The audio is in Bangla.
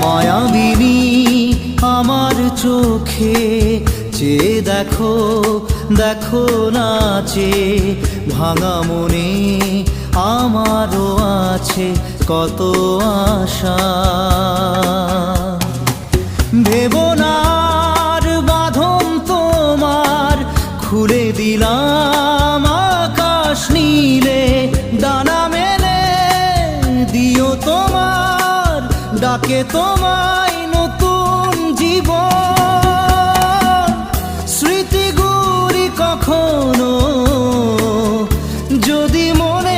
মায়াবিনী আমার চোখে চেয়ে দেখো, দেখো নাচে ভাঙা মনে আমারও আছে কত আশা। ভেবনার বাঁধন তোমার খুলে দিলাম আকাশ নীলে, ডানা মেলে দিও তোমার ডাকে তোমায় নতুন জীবন। স্মৃতিগুলি কখনো যদি মনে